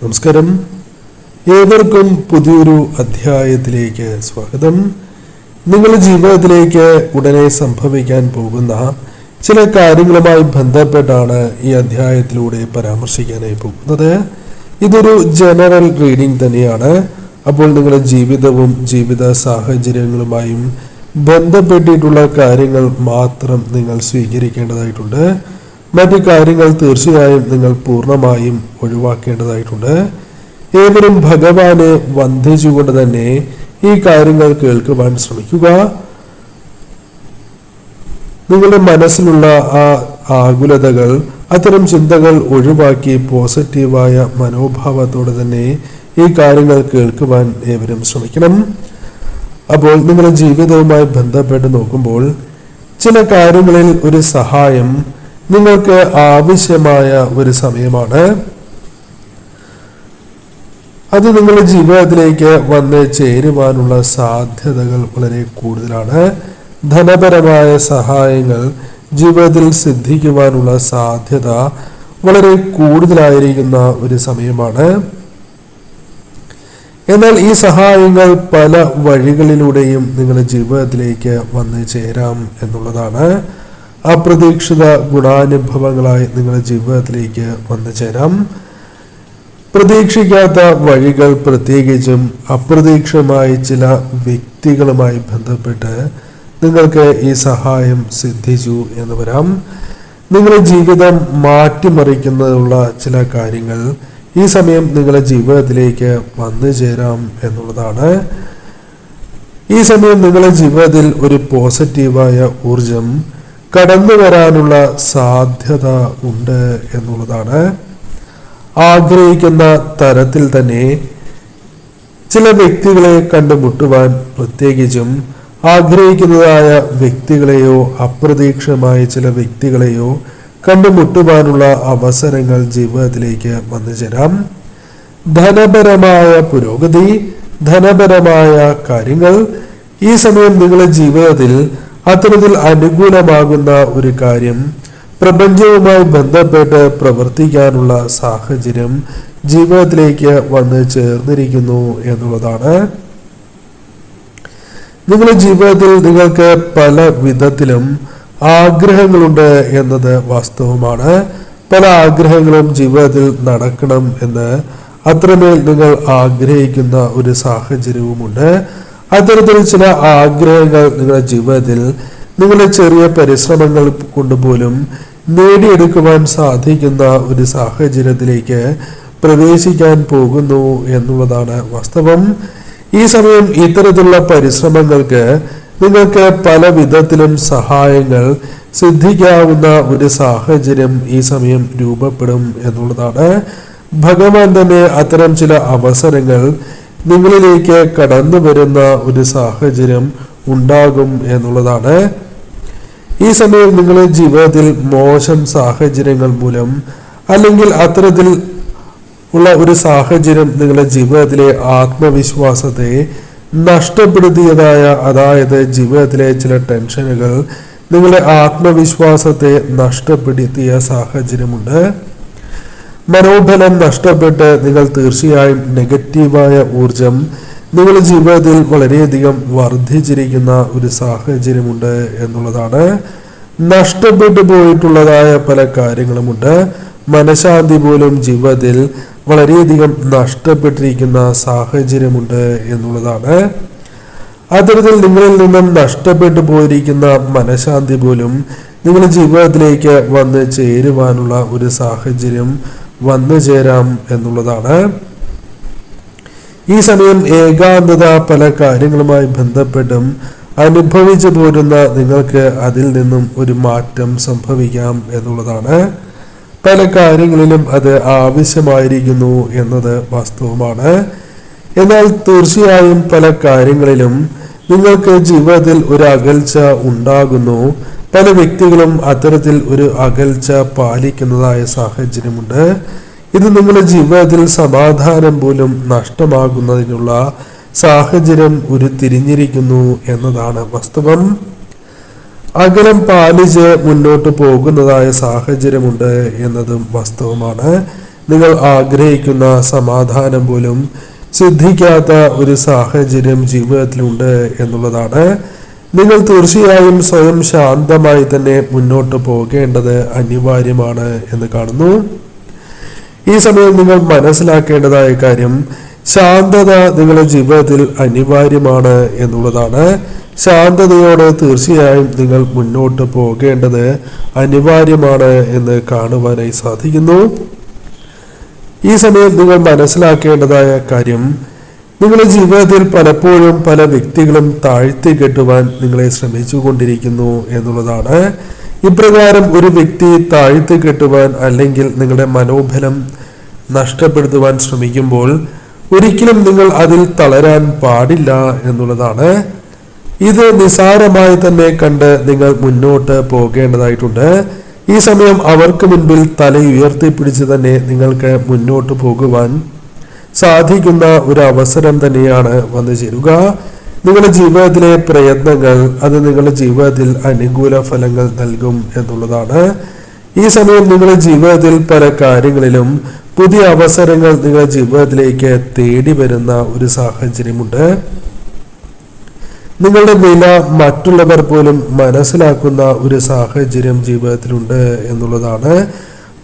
നമസ്കാരം. ഏവർക്കും പുതിയൊരു അധ്യായത്തിലേക്ക് സ്വാഗതം. നിങ്ങളുടെ ജീവിതത്തിലേക്ക് ഉടനെ സംഭവിക്കാൻ പോകുന്ന ചില കാര്യങ്ങളുമായി ബന്ധപ്പെട്ടാണ് ഈ അധ്യായത്തിലൂടെ പരാമർശിക്കാനായി പോകുന്നത്. ഇതൊരു ജനറൽ റീഡിംഗ് തന്നെയാണ്. അപ്പോൾ നിങ്ങളുടെ ജീവിതവും ജീവിത സാഹചര്യങ്ങളുമായും ബന്ധപ്പെട്ടിട്ടുള്ള കാര്യങ്ങൾ മാത്രം നിങ്ങൾ സ്വീകരിക്കേണ്ടതായിട്ടുണ്ട്. മറ്റു കാര്യങ്ങൾ തീർച്ചയായും നിങ്ങൾ പൂർണ്ണമായും ഒഴിവാക്കേണ്ടതായിട്ടുണ്ട്. ഏവരും ഭഗവാനെ വന്ദിച്ചുകൊണ്ട് തന്നെ ഈ കാര്യങ്ങൾ കേൾക്കുവാൻ ശ്രമിക്കുക. നിങ്ങളുടെ മനസ്സിലുള്ള ആ ആകുലതകൾ, അത്തരം ചിന്തകൾ ഒഴിവാക്കി പോസിറ്റീവായ മനോഭാവത്തോടെ തന്നെ ഈ കാര്യങ്ങൾ കേൾക്കുവാൻ ഏവരും ശ്രമിക്കണം. അപ്പോൾ നിങ്ങളുടെ ജീവിതവുമായി ബന്ധപ്പെട്ട് നോക്കുമ്പോൾ ചില കാര്യങ്ങളിൽ ഒരു സഹായം നിങ്ങൾക്ക് ആവശ്യമായ ഒരു സമയമാണ്. അത് നിങ്ങളുടെ ജീവിതത്തിലേക്ക് വന്ന് ചേരുവാനുള്ള സാധ്യതകൾ വളരെ കൂടുതലാണ്. ധനപരമായ സഹായങ്ങൾ ജീവിതത്തിൽ സിദ്ധിക്കുവാനുള്ള സാധ്യത വളരെ കൂടുതലായിരിക്കുന്ന ഒരു സമയമാണ്. എന്നാൽ ഈ സഹായങ്ങൾ പല വഴികളിലൂടെയും നിങ്ങളുടെ ജീവിതത്തിലേക്ക് വന്ന് ചേരാം എന്നുള്ളതാണ്. അപ്രതീക്ഷിത ഗുണാനുഭവങ്ങളായി നിങ്ങളുടെ ജീവിതത്തിലേക്ക് വന്നു ചേരാം. പ്രതീക്ഷിക്കാത്ത വഴികൾ, പ്രത്യേകിച്ചും അപ്രതീക്ഷിതമായി ചില വ്യക്തികളുമായി ബന്ധപ്പെട്ട് നിങ്ങൾക്ക് ഈ സഹായം സിദ്ധിച്ചു എന്ന് വരാം. നിങ്ങളുടെ ജീവിതം മാറ്റിമറിക്കുന്നതിനുള്ള ചില കാര്യങ്ങൾ ഈ സമയം നിങ്ങളുടെ ജീവിതത്തിലേക്ക് വന്നു ചേരാം എന്നുള്ളതാണ്. ഈ സമയം നിങ്ങളുടെ ജീവിതത്തിൽ ഒരു പോസിറ്റീവായ ഊർജം കടന്നു വരാനുള്ള സാധ്യത ഉണ്ട് എന്നുള്ളതാണ്. ആഗ്രഹിക്കുന്ന തരത്തിൽ തന്നെ ചില വ്യക്തികളെ കണ്ടുമുട്ടുവാൻ, പ്രത്യേകിച്ചും ആഗ്രഹിക്കുന്നതായ വ്യക്തികളെയോ അപ്രതീക്ഷിതമായ ചില വ്യക്തികളെയോ കണ്ടുമുട്ടുവാനുള്ള അവസരങ്ങൾ ജീവിതത്തിലേക്ക് വന്നു ചേരാം. ധനപരമായ പുരോഗതി, ധനപരമായ കാര്യങ്ങൾ ഈ സമയം നിങ്ങളുടെ ജീവിതത്തിൽ അത്തരത്തിൽ അനുകൂലമാകുന്ന ഒരു കാര്യം, പ്രപഞ്ചവുമായി ബന്ധപ്പെട്ട് പ്രവർത്തിക്കാനുള്ള സാഹചര്യം ജീവിതത്തിലേക്ക് വന്ന് ചേർന്നിരിക്കുന്നു എന്നുള്ളതാണ്. നിങ്ങളുടെ ജീവിതത്തിൽ നിങ്ങൾക്ക് പല വിധത്തിലും ആഗ്രഹങ്ങളുണ്ട് എന്നത് വാസ്തവമാണ്. പല ആഗ്രഹങ്ങളും ജീവിതത്തിൽ നടക്കണം എന്ന് അത്രമേൽ നിങ്ങൾ ആഗ്രഹിക്കുന്ന ഒരു സാഹചര്യവുമുണ്ട്. അത്തരത്തിൽ ചില ആഗ്രഹങ്ങൾ നിങ്ങളുടെ ജീവിതത്തിൽ നിങ്ങളുടെ ചെറിയ പരിശ്രമങ്ങൾ കൊണ്ടുപോലും നേടിയെടുക്കുവാൻ സാധിക്കുന്ന ഒരു സാഹചര്യത്തിലേക്ക് പ്രവേശിക്കാൻ പോകുന്നു എന്നുള്ളതാണ് വാസ്തവം. ഈ സമയം ഇത്തരത്തിലുള്ള പരിശ്രമങ്ങൾക്ക് നിങ്ങൾക്ക് പല വിധത്തിലും സഹായങ്ങൾ സിദ്ധിക്കാവുന്ന ഒരു സാഹചര്യം ഈ സമയം രൂപപ്പെടും എന്നുള്ളതാണ്. ഭഗവാൻ തന്നെ അത്തരം ചില അവസരങ്ങൾ നിങ്ങളിലേക്ക് കടന്നു വരുന്ന ഒരു സാഹചര്യം ഉണ്ടാകും എന്നുള്ളതാണ്. ഈ സമയം നിങ്ങളുടെ ജീവിതത്തിൽ മോശം സാഹചര്യങ്ങൾ മൂലം, അല്ലെങ്കിൽ അത്തരത്തിൽ ഉള്ള ഒരു സാഹചര്യം നിങ്ങളുടെ ജീവിതത്തിലെ ആത്മവിശ്വാസത്തെ നഷ്ടപ്പെടുത്തിയതായ, അതായത് ജീവിതത്തിലെ ചില ടെൻഷനുകൾ നിങ്ങളുടെ ആത്മവിശ്വാസത്തെ നഷ്ടപ്പെടുത്തിയ സാഹചര്യമുണ്ട്. മനോബലം നഷ്ടപ്പെട്ട് നിങ്ങൾ തീർച്ചയായും നെഗറ്റീവായ ഊർജം നിങ്ങളുടെ ജീവിതത്തിൽ വളരെയധികം വർദ്ധിച്ചിരിക്കുന്ന ഒരു സാഹചര്യമുണ്ട് എന്നുള്ളതാണ്. നഷ്ടപ്പെട്ടു പോയിട്ടുള്ളതായ പല കാര്യങ്ങളുമുണ്ട്. മനഃശാന്തി പോലും ജീവിതത്തിൽ വളരെയധികം നഷ്ടപ്പെട്ടിരിക്കുന്ന സാഹചര്യമുണ്ട് എന്നുള്ളതാണ്. അത്തരത്തിൽ നിങ്ങളിൽ നിന്നും നഷ്ടപ്പെട്ടു പോയിരിക്കുന്ന മനഃശാന്തി പോലും നിങ്ങളുടെ ജീവിതത്തിലേക്ക് വന്ന് ചേരുവാനുള്ള ഒരു സാഹചര്യം വന്നു ചേരാം എന്നുള്ളതാണ്. ഈ സമയം ഏകാന്തത പല കാര്യങ്ങളുമായി ബന്ധപ്പെട്ടും അനുഭവിച്ചു പോരുന്ന നിങ്ങൾക്ക് അതിൽ നിന്നും ഒരു മാറ്റം സംഭവിക്കാം എന്നുള്ളതാണ്. പല കാര്യങ്ങളിലും അത് ആവശ്യമായിരിക്കുന്നു എന്നത് വാസ്തവമാണ്. എന്നാൽ തീർച്ചയായും പല കാര്യങ്ങളിലും നിങ്ങൾക്ക് ജീവിതത്തിൽ ഒരു അകൽച്ച ഉണ്ടാകുന്നു. പല വ്യക്തികളും അത്തരത്തിൽ ഒരു അകൽച്ച പാലിക്കുന്നതായ സാഹചര്യമുണ്ട്. ഇത് നിങ്ങളുടെ ജീവിതത്തിൽ സമാധാനം പോലും നഷ്ടമാകുന്നതിനുള്ള സാഹചര്യം ഉരുത്തിരിഞ്ഞിരിക്കുന്നു എന്നതാണ് വാസ്തവം. അകലം പാലിച്ച് മുന്നോട്ട് പോകുന്നതായ സാഹചര്യമുണ്ട് എന്നതും വാസ്തവമാണ്. നിങ്ങൾ ആഗ്രഹിക്കുന്ന സമാധാനം പോലും സിദ്ധിക്കാത്ത ഒരു സാഹചര്യം ജീവിതത്തിലുണ്ട് എന്നുള്ളതാണ്. നിങ്ങൾ തീർച്ചയായും സ്വയം ശാന്തമായി തന്നെ മുന്നോട്ട് പോകേണ്ടത് അനിവാര്യമാണ് എന്ന് കാണുന്നു. ഈ സമയം നിങ്ങൾ മനസ്സിലാക്കേണ്ടതായ കാര്യം, ശാന്തത നിങ്ങളുടെ ജീവിതത്തിൽ അനിവാര്യമാണ് എന്നുള്ളതാണ്. ശാന്തതയോടെ തീർച്ചയായും നിങ്ങൾ മുന്നോട്ട് പോകേണ്ടത് അനിവാര്യമാണ് എന്ന് കാണുവാനായി സാധിക്കുന്നു. ഈ സമയം നിങ്ങൾ മനസ്സിലാക്കേണ്ടതായ കാര്യം, നിങ്ങളുടെ ജീവിതത്തിൽ പലപ്പോഴും പല വ്യക്തികളും താഴ്ത്തി കെട്ടുവാൻ നിങ്ങളെ ശ്രമിച്ചുകൊണ്ടിരിക്കുന്നു എന്നുള്ളതാണ്. ഇപ്രകാരം ഒരു വ്യക്തി താഴ്ത്തി കെട്ടുവാൻ അല്ലെങ്കിൽ നിങ്ങളുടെ മനോബലം നഷ്ടപ്പെടുത്തുവാൻ ശ്രമിക്കുമ്പോൾ ഒരിക്കലും നിങ്ങൾ അതിൽ തളരാൻ പാടില്ല എന്നുള്ളതാണ്. ഇത് നിസാരമായി തന്നെ കണ്ട് നിങ്ങൾ മുന്നോട്ട് പോകേണ്ടതായിട്ടുണ്ട്. ഈ സമയം അവർക്ക് മുൻപിൽ തല ഉയർത്തിപ്പിടിച്ച് തന്നെ നിങ്ങൾക്ക് മുന്നോട്ട് പോകുവാൻ സാധിക്കുന്ന ഒരു അവസരം തന്നെയാണ് വന്നു ചേരുക. നിങ്ങളുടെ ജീവിതത്തിലെ പ്രയത്നങ്ങൾ അത് നിങ്ങളുടെ ജീവിതത്തിൽ അനുകൂല ഫലങ്ങൾ നൽകും എന്നുള്ളതാണ്. ഈ സമയം നിങ്ങളുടെ ജീവിതത്തിൽ പല കാര്യങ്ങളിലും പുതിയ അവസരങ്ങൾ നിങ്ങളുടെ ജീവിതത്തിലേക്ക് തേടി വരുന്ന ഒരു സാഹചര്യമുണ്ട്. നിങ്ങളുടെ നില മറ്റുള്ളവർ പോലും മനസ്സിലാക്കുന്ന ഒരു സാഹചര്യം ജീവിതത്തിലുണ്ട് എന്നുള്ളതാണ്.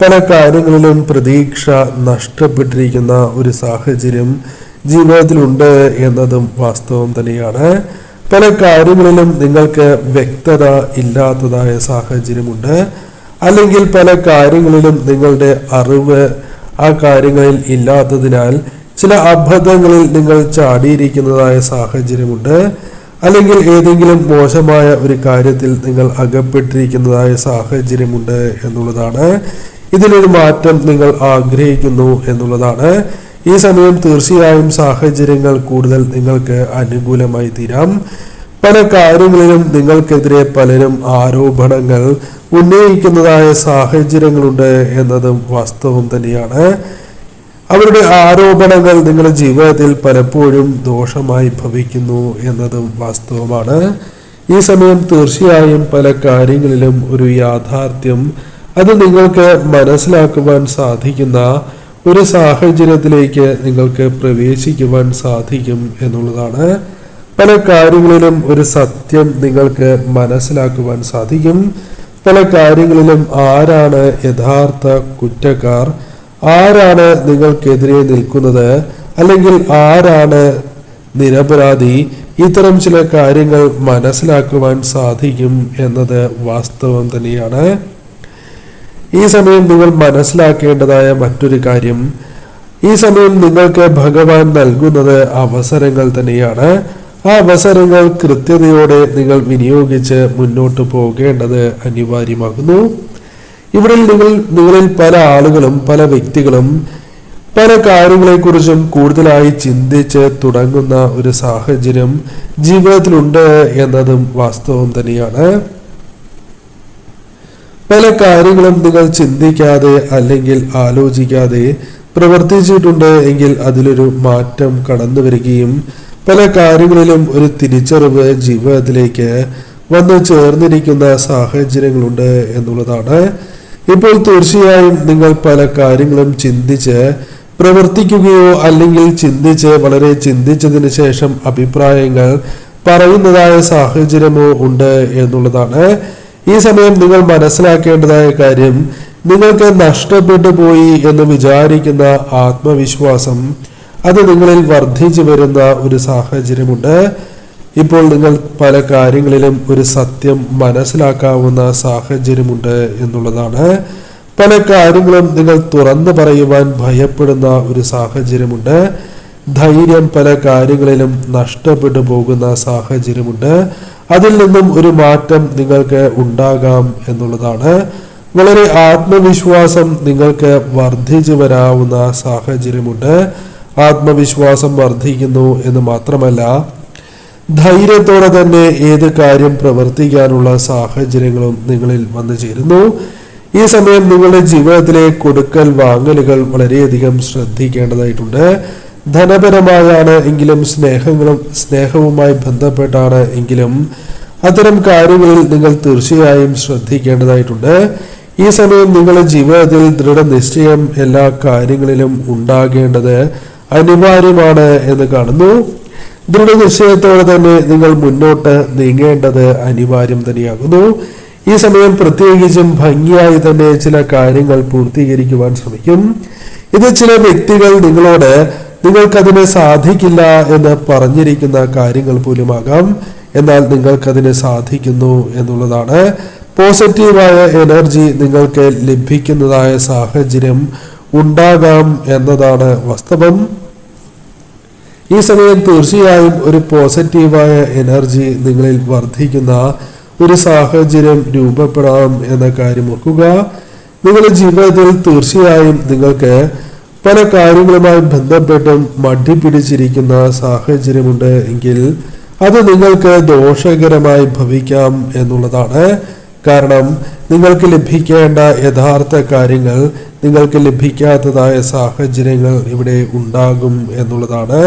പല കാര്യങ്ങളിലും പ്രതീക്ഷ നഷ്ടപ്പെട്ടിരിക്കുന്ന ഒരു സാഹചര്യം ജീവിതത്തിലുണ്ട് എന്നതും വാസ്തവം തന്നെയാണ്. പല കാര്യങ്ങളിലും നിങ്ങൾക്ക് വ്യക്തത ഇല്ലാത്തതായ സാഹചര്യമുണ്ട്. അല്ലെങ്കിൽ പല കാര്യങ്ങളിലും നിങ്ങളുടെ അറിവ് ആ കാര്യങ്ങളിൽ ഇല്ലാത്തതിനാൽ ചില അബദ്ധങ്ങളിൽ നിങ്ങൾ ചാടിയിരിക്കുന്നതായ സാഹചര്യമുണ്ട്. അല്ലെങ്കിൽ ഏതെങ്കിലും മോശമായ ഒരു കാര്യത്തിൽ നിങ്ങൾ അകപ്പെട്ടിരിക്കുന്നതായ സാഹചര്യമുണ്ട് എന്നുള്ളതാണ്. ഇതിലൊരു മാറ്റം നിങ്ങൾ ആഗ്രഹിക്കുന്നു എന്നുള്ളതാണ്. ഈ സമയം തീർച്ചയായും സാഹചര്യങ്ങൾ കൂടുതൽ നിങ്ങൾക്ക് അനുകൂലമായി തീരാം. പല കാര്യങ്ങളിലും നിങ്ങൾക്കെതിരെ പലരും ആരോപണങ്ങൾ ഉന്നയിക്കുന്നതായ സാഹചര്യങ്ങളുണ്ട് എന്നതും വാസ്തവം തന്നെയാണ്. അവരുടെ ആരോപണങ്ങൾ നിങ്ങളുടെ ജീവിതത്തിൽ പലപ്പോഴും ദോഷമായി ഭവിക്കുന്നു എന്നതും വാസ്തവമാണ്. ഈ സമയം തീർച്ചയായും പല കാര്യങ്ങളിലും ഒരു യാഥാർത്ഥ്യം അത് നിങ്ങൾക്ക് മനസ്സിലാക്കുവാൻ സാധിക്കുന്ന ഒരു സാഹചര്യത്തിലേക്ക് നിങ്ങൾക്ക് പ്രവേശിക്കുവാൻ സാധിക്കും എന്നുള്ളതാണ്. പല കാര്യങ്ങളിലും ഒരു സത്യം നിങ്ങൾക്ക് മനസ്സിലാക്കുവാൻ സാധിക്കും. പല കാര്യങ്ങളിലും ആരാണ് യഥാർത്ഥ കുറ്റക്കാർ, ആരാണ് നിങ്ങൾക്കെതിരെ നിൽക്കുന്നത്, അല്ലെങ്കിൽ ആരാണ് നിരപരാധി, ഇത്തരം ചില കാര്യങ്ങൾ മനസ്സിലാക്കുവാൻ സാധിക്കും എന്നത് വാസ്തവം തന്നെയാണ്. ഈ സമയം നിങ്ങൾ മനസ്സിലാക്കേണ്ടതായ മറ്റൊരു കാര്യം, ഈ സമയം നിങ്ങൾക്ക് ഭഗവാൻ നൽകുന്നത് അവസരങ്ങൾ തന്നെയാണ്. ആ അവസരങ്ങൾ കൃത്യതയോടെ നിങ്ങൾ വിനിയോഗിച്ച് മുന്നോട്ട് പോകേണ്ടത് അനിവാര്യമാകുന്നു. ഇവിടെ നിങ്ങളിൽ പല ആളുകളും പല വ്യക്തികളും പല കാര്യങ്ങളെക്കുറിച്ചും കൂടുതലായി ചിന്തിച്ച് തുടങ്ങുന്ന ഒരു സാഹചര്യം ജീവിതത്തിലുണ്ട് എന്നതും വാസ്തവം തന്നെയാണ്. പല കാര്യങ്ങളും നിങ്ങൾ ചിന്തിക്കാതെ അല്ലെങ്കിൽ ആലോചിക്കാതെ പ്രവർത്തിച്ചിട്ടുണ്ട് എങ്കിൽ അതിലൊരു മാറ്റം കടന്നു വരികയും പല കാര്യങ്ങളിലും ഒരു തിരിച്ചറിവ് ജീവിതത്തിലേക്ക് വന്നു ചേർന്നിരിക്കുന്ന സാഹചര്യങ്ങളുണ്ട് എന്നുള്ളതാണ്. ഇപ്പോൾ തീർച്ചയായും നിങ്ങൾ പല കാര്യങ്ങളും ചിന്തിച്ച് പ്രവർത്തിക്കുകയോ അല്ലെങ്കിൽ വളരെ ചിന്തിച്ചതിന് ശേഷം അഭിപ്രായങ്ങൾ പറയുന്നതായ സാഹചര്യമോ ഉണ്ട് എന്നുള്ളതാണ്. ഈ സമയം നിങ്ങൾ മനസ്സിലാക്കേണ്ടതായ കാര്യം, നിങ്ങൾക്ക് നഷ്ടപ്പെട്ടു പോയി എന്ന് വിചാരിക്കുന്ന ആത്മവിശ്വാസം അത് നിങ്ങളിൽ വർദ്ധിച്ചു വരുന്ന ഒരു സാഹചര്യമുണ്ട്. ഇപ്പോൾ നിങ്ങൾ പല കാര്യങ്ങളിലും ഒരു സത്യം മനസ്സിലാക്കാവുന്ന സാഹചര്യമുണ്ട് എന്നുള്ളതാണ്. പല കാര്യങ്ങളും നിങ്ങൾ തുറന്നു പറയുവാൻ ഭയപ്പെടുന്ന ഒരു സാഹചര്യമുണ്ട്. ധൈര്യം പല കാര്യങ്ങളിലും നഷ്ടപ്പെട്ടു പോകുന്ന സാഹചര്യമുണ്ട്. അതിൽ നിന്നും ഒരു മാറ്റം നിങ്ങൾക്ക് ഉണ്ടാകാം എന്നുള്ളതാണ്. വളരെ ആത്മവിശ്വാസം നിങ്ങൾക്ക് വർദ്ധിച്ചു വരാവുന്ന സാഹചര്യമുണ്ട്. ആത്മവിശ്വാസം വർദ്ധിക്കുന്നു എന്ന് മാത്രമല്ല, ധൈര്യത്തോടെ തന്നെ ഏത് കാര്യം പ്രവർത്തിക്കാനുള്ള സാഹചര്യങ്ങളും നിങ്ങളിൽ വന്നു ചേരുന്നു. ഈ സമയം നിങ്ങളുടെ ജീവിതത്തിലെ കൊടുക്കൽ വാങ്ങലുകൾ വളരെയധികം ശ്രദ്ധിക്കേണ്ടതായിട്ടുണ്ട്. ധനപരമായാണ് എങ്കിലും സ്നേഹവുമായി ബന്ധപ്പെട്ടാണ് എങ്കിലും അത്തരം കാര്യങ്ങളിൽ നിങ്ങൾ തീർച്ചയായും ശ്രദ്ധിക്കേണ്ടതായിട്ടുണ്ട്. ഈ സമയം നിങ്ങളുടെ ജീവിതത്തിൽ ദൃഢനിശ്ചയം എല്ലാ കാര്യങ്ങളിലും ഉണ്ടാകേണ്ടത് അനിവാര്യമാണ് എന്ന് കാണുന്നു. ദൃഢനിശ്ചയത്തോടെ തന്നെ നിങ്ങൾ മുന്നോട്ട് നീങ്ങേണ്ടത് അനിവാര്യം തന്നെയാകുന്നു. ഈ സമയം പ്രത്യേകിച്ചും ഭംഗിയായി തന്നെ ചില കാര്യങ്ങൾ പൂർത്തീകരിക്കുവാൻ ശ്രമിക്കും. ഇത് ചില വ്യക്തികൾ നിങ്ങളോട് നിങ്ങൾക്കതിന് സാധിക്കില്ല എന്ന് പറഞ്ഞിരിക്കുന്ന കാര്യങ്ങൾ പോലുമാകാം. എന്നാൽ നിങ്ങൾക്കതിന് സാധിക്കുന്നു എന്നുള്ളതാണ്. പോസിറ്റീവായ എനർജി നിങ്ങൾക്ക് ലഭിക്കുന്നതായ സാഹചര്യം ഉണ്ടാകാം എന്നതാണ് വാസ്തവം. ഈ സമയം തീർച്ചയായും ഒരു പോസിറ്റീവായ എനർജി നിങ്ങളിൽ വർദ്ധിക്കുന്ന ഒരു സാഹചര്യം രൂപപ്പെടാം എന്ന കാര്യം ഓർക്കുക. നിങ്ങളുടെ ജീവിതത്തിൽ തീർച്ചയായും നിങ്ങൾക്ക് പല കാര്യങ്ങളുമായി ബന്ധപ്പെട്ടും മടി പിടിച്ചിരിക്കുന്ന സാഹചര്യമുണ്ട് എങ്കിൽ അത് നിങ്ങൾക്ക് ദോഷകരമായി ഭവിക്കാം എന്നുള്ളതാണ്. കാരണം നിങ്ങൾക്ക് ലഭിക്കേണ്ട യഥാർത്ഥ കാര്യങ്ങൾ നിങ്ങൾക്ക് ലഭിക്കാത്തതായ സാഹചര്യങ്ങൾ ഇവിടെ ഉണ്ടാകും എന്നുള്ളതാണ്.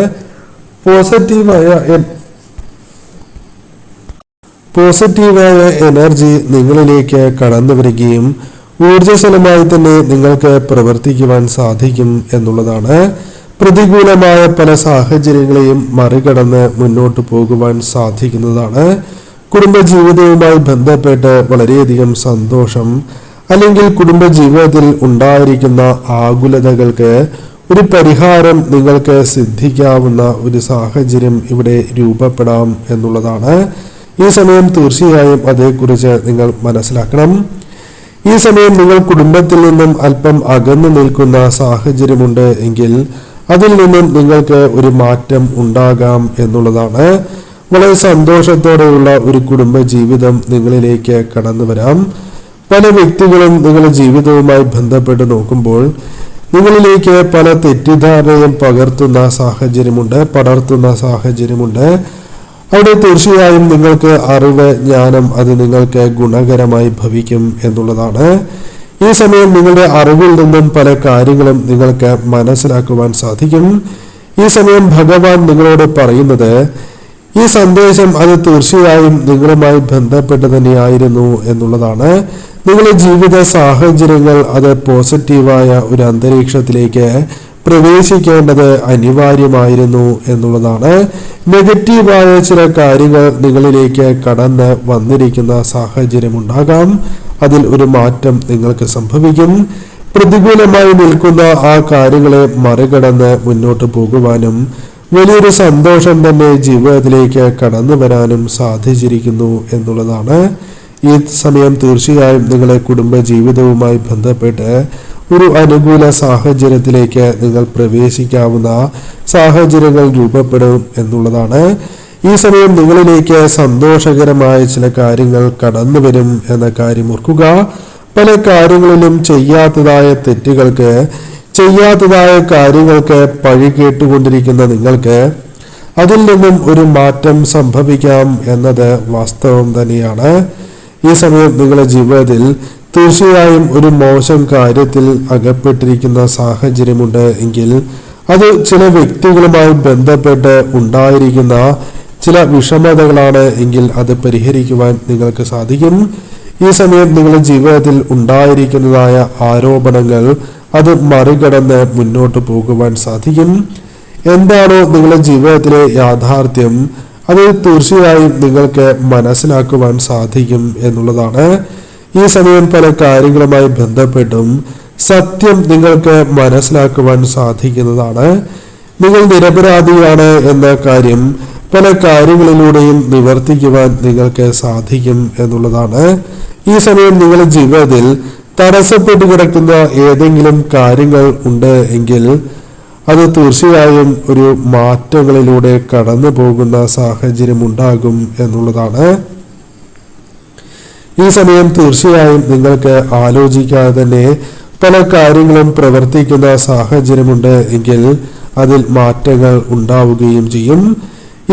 പോസിറ്റീവായ എനർജി നിങ്ങളിലേക്ക് കടന്നു വരികയും ഊർജ്ജസ്വലമായി തന്നെ നിങ്ങൾക്ക് പ്രവർത്തിക്കുവാൻ സാധിക്കും എന്നുള്ളതാണ്. പ്രതികൂലമായ പല സാഹചര്യങ്ങളെയും മറികടന്ന് മുന്നോട്ട് പോകുവാൻ സാധിക്കുന്നതാണ്. കുടുംബജീവിതവുമായി ബന്ധപ്പെട്ട് വളരെയധികം സന്തോഷം അല്ലെങ്കിൽ കുടുംബജീവിതത്തിൽ ഉണ്ടായിരിക്കുന്ന ആകുലതകൾക്ക് ഒരു പരിഹാരം നിങ്ങൾക്ക് സിദ്ധിക്കാവുന്ന ഒരു സാഹചര്യം ഇവിടെ രൂപപ്പെടാം എന്നുള്ളതാണ്. ഈ സമയം തീർച്ചയായും അതേക്കുറിച്ച് നിങ്ങൾ മനസ്സിലാക്കണം. ഈ സമയം നിങ്ങൾ കുടുംബത്തിൽ നിന്നും അല്പം അകന്നു നിൽക്കുന്ന സാഹചര്യമുണ്ട് എങ്കിൽ അതിൽ നിന്നും നിങ്ങൾക്ക് ഒരു മാറ്റം ഉണ്ടാകാം എന്നുള്ളതാണ്. വളരെ സന്തോഷത്തോടെയുള്ള ഒരു കുടുംബ ജീവിതം നിങ്ങളിലേക്ക് കടന്നു വരാം. പല വ്യക്തികളും നിങ്ങളുടെ ജീവിതവുമായി ബന്ധപ്പെട്ട് നോക്കുമ്പോൾ നിങ്ങളിലേക്ക് പല തെറ്റിദ്ധാരണയും പടർത്തുന്ന സാഹചര്യമുണ്ട്. അവിടെ തീർച്ചയായും നിങ്ങൾക്ക് അറിവ്, ജ്ഞാനം അത് നിങ്ങൾക്ക് ഗുണകരമായി ഭവിക്കും എന്നുള്ളതാണ്. ഈ സമയം നിങ്ങളുടെ അറിവിൽ നിന്നും പല കാര്യങ്ങളും നിങ്ങൾക്ക് മനസ്സിലാക്കുവാൻ സാധിക്കും. ഈ സമയം ഭഗവാൻ നിങ്ങളോട് പറയുന്നത് ഈ സന്ദേശം അത് തീർച്ചയായും നിങ്ങളുമായി ബന്ധപ്പെട്ട് തന്നെയായിരുന്നു എന്നുള്ളതാണ്. നിങ്ങളുടെ ജീവിത സാഹചര്യങ്ങൾ അത് പോസിറ്റീവായ ഒരു അന്തരീക്ഷത്തിലേക്ക് പ്രവേശിക്കേണ്ടത് അനിവാര്യമായിരുന്നു എന്നുള്ളതാണ്. നെഗറ്റീവായ ചില കാര്യങ്ങൾ നിങ്ങളിലേക്ക് കടന്ന് വന്നിരിക്കുന്ന സാഹചര്യമുണ്ടാകാം. അതിൽ ഒരു മാറ്റം നിങ്ങൾക്ക് സംഭവിക്കും. പ്രതികൂലമായി നിൽക്കുന്ന ആ കാര്യങ്ങളെ മറികടന്ന് മുന്നോട്ട് പോകുവാനും വലിയൊരു സന്തോഷം തന്നെ ജീവിതത്തിലേക്ക് കടന്നു വരാനും സാധിച്ചിരിക്കുന്നു എന്നുള്ളതാണ്. ഈ സമയം തീർച്ചയായും നിങ്ങളുടെ കുടുംബ ജീവിതവുമായി ബന്ധപ്പെട്ട് ഒരു അനുകൂല സാഹചര്യത്തിലേക്ക് നിങ്ങൾ പ്രവേശിക്കാവുന്ന സാഹചര്യങ്ങൾ രൂപപ്പെടും എന്നുള്ളതാണ്. ഈ സമയം നിങ്ങളിലേക്ക് സന്തോഷകരമായ ചില കാര്യങ്ങൾ കടന്നു വരും എന്ന കാര്യം ഓർക്കുക. പല കാര്യങ്ങളിലും ചെയ്യാത്തതായ തെറ്റുകൾക്ക്, ചെയ്യാത്തതായ കാര്യങ്ങൾക്ക് പഴി കേട്ടുകൊണ്ടിരിക്കുന്ന നിങ്ങൾക്ക് അതിൽ നിന്നും ഒരു മാറ്റം സംഭവിക്കാം എന്നത് വാസ്തവം തന്നെയാണ്. ഈ സമയം നിങ്ങളുടെ ജീവിതത്തിൽ തീർച്ചയായും ഒരു മോശം കാര്യത്തിൽ അകപ്പെട്ടിരിക്കുന്ന സാഹചര്യമുണ്ട് എങ്കിൽ അത് ചില വ്യക്തികളുമായി ബന്ധപ്പെട്ട് ഉണ്ടായിരിക്കുന്ന ചില വിഷമതകളാണ് എങ്കിൽ അത് പരിഹരിക്കുവാൻ നിങ്ങൾക്ക് സാധിക്കും. ഈ സമയം നിങ്ങളുടെ ജീവിതത്തിൽ ഉണ്ടായിരിക്കുന്നതായ ആരോപണങ്ങൾ അത് മറികടന്ന് മുന്നോട്ട് പോകുവാൻ സാധിക്കും. എന്താണോ നിങ്ങളുടെ ജീവിതത്തിലെ യാഥാർത്ഥ്യം അത് തീർച്ചയായും നിങ്ങൾക്ക് മനസ്സിലാക്കുവാൻ സാധിക്കും എന്നുള്ളതാണ്. ഈ സമയം പല കാര്യങ്ങളുമായി ബന്ധപ്പെട്ടും സത്യം നിങ്ങൾക്ക് മനസ്സിലാക്കുവാൻ സാധിക്കുന്നതാണ്. നിങ്ങൾ നിരപരാധിയാണ് എന്ന കാര്യം പല കാര്യങ്ങളിലൂടെയും നിവർത്തിക്കുവാൻ നിങ്ങൾക്ക് സാധിക്കും എന്നുള്ളതാണ്. ഈ സമയം നിങ്ങളുടെ ജീവിതത്തിൽ തടസ്സപ്പെട്ടു കിടക്കുന്ന ഏതെങ്കിലും കാര്യങ്ങൾ ഉണ്ട് എങ്കിൽ അത് തീർച്ചയായും ഒരു മാറ്റങ്ങളിലൂടെ കടന്നു പോകുന്ന സാഹചര്യം ഉണ്ടാകും എന്നുള്ളതാണ്. ഈ സമയം തീർച്ചയായും നിങ്ങൾക്ക് ആലോചിക്കാതെ തന്നെ പല കാര്യങ്ങളും പ്രവർത്തിക്കുന്ന സാഹചര്യമുണ്ട് എങ്കിൽ അതിൽ മാറ്റങ്ങൾ ഉണ്ടാവുകയും ചെയ്യും.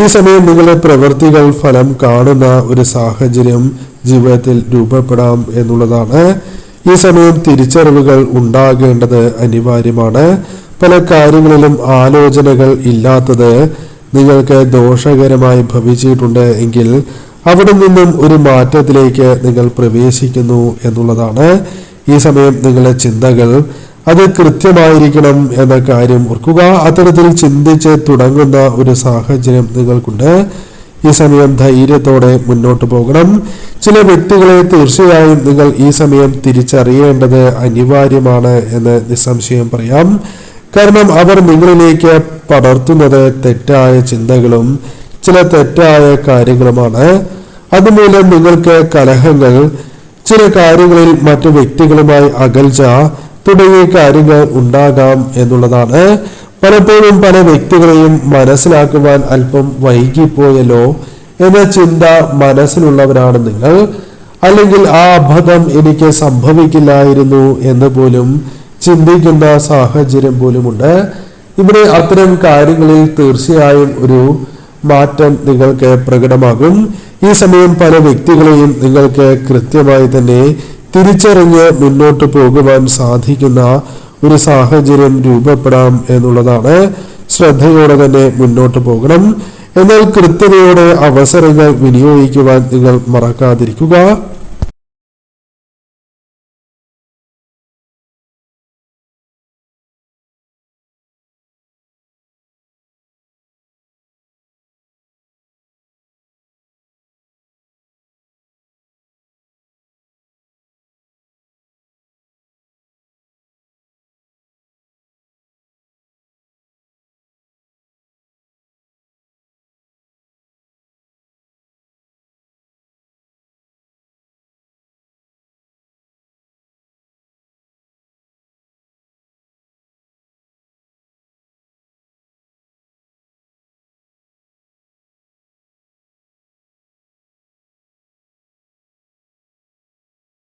ഈ സമയം നിങ്ങളുടെ പ്രവൃത്തികൾ ഫലം കാണുന്ന ഒരു സാഹചര്യം ജീവിതത്തിൽ രൂപപ്പെടാം എന്നുള്ളതാണ്. ഈ സമയം തിരിച്ചറിവുകൾ ഉണ്ടാകേണ്ടത് അനിവാര്യമാണ്. പല കാര്യങ്ങളിലും ആലോചനകൾ ഇല്ലാത്തത് നിങ്ങൾക്ക് ദോഷകരമായി ഭവിച്ചിട്ടുണ്ട് എങ്കിൽ അവിടെ നിന്നും ഒരു മാറ്റത്തിലേക്ക് നിങ്ങൾ പ്രവേശിക്കുന്നു എന്നുള്ളതാണ്. ഈ സമയം നിങ്ങളുടെ ചിന്തകൾ അത് കൃത്യമായിരിക്കണം എന്ന കാര്യം ഓർക്കുക. അത്തരത്തിൽ ചിന്തിച്ച് തുടങ്ങുന്ന ഒരു സാഹചര്യം നിങ്ങൾക്കുണ്ട്. ഈ സമയം ധൈര്യത്തോടെ മുന്നോട്ട് പോകണം. ചില വ്യക്തികളെ തീർച്ചയായും നിങ്ങൾ ഈ സമയം തിരിച്ചറിയേണ്ടത് അനിവാര്യമാണ് എന്ന് നിസ്സംശയം പറയാം. കാരണം അവർ നിങ്ങളിലേക്ക് പടർത്തുന്നത് തെറ്റായ ചിന്തകളും ചില തെറ്റായ കാര്യങ്ങളുമാണ്. അതുമൂലം നിങ്ങൾക്ക് കലഹങ്ങൾ, ചില കാര്യങ്ങളിൽ മറ്റു വ്യക്തികളുമായി അകൽച്ച തുടങ്ങിയ കാര്യങ്ങൾ ഉണ്ടാകാം എന്നുള്ളതാണ്. പലപ്പോഴും പല വ്യക്തികളെയും മനസ്സിലാക്കുവാൻ അല്പം വൈകിപ്പോയല്ലോ എന്ന ചിന്ത മനസ്സിലുള്ളവരാണ് നിങ്ങൾ. അല്ലെങ്കിൽ ആ അബദ്ധം എനിക്ക് സംഭവിക്കില്ലായിരുന്നു എന്ന് പോലും ചിന്തിക്കുന്ന സാഹചര്യം പോലുമുണ്ട്. ഇവിടെ അത്തരം കാര്യങ്ങളിൽ തീർച്ചയായും ഒരു മാറ്റം നിങ്ങൾക്ക് പ്രകടമാകും. ഈ സമയം പല വ്യക്തികളെയും നിങ്ങൾക്ക് കൃത്യമായി തന്നെ തിരിച്ചറിഞ്ഞ് മുന്നോട്ട് പോകുവാൻ സാധിക്കുന്ന ഒരു സാഹചര്യം രൂപപ്പെടാം എന്നുള്ളതാണ്. ശ്രദ്ധയോടെ തന്നെ മുന്നോട്ട് പോകണം. എന്നാൽ കൃത്യതയോടെ അവസരങ്ങൾ വിനിയോഗിക്കുവാൻ നിങ്ങൾ മറക്കാതിരിക്കുക.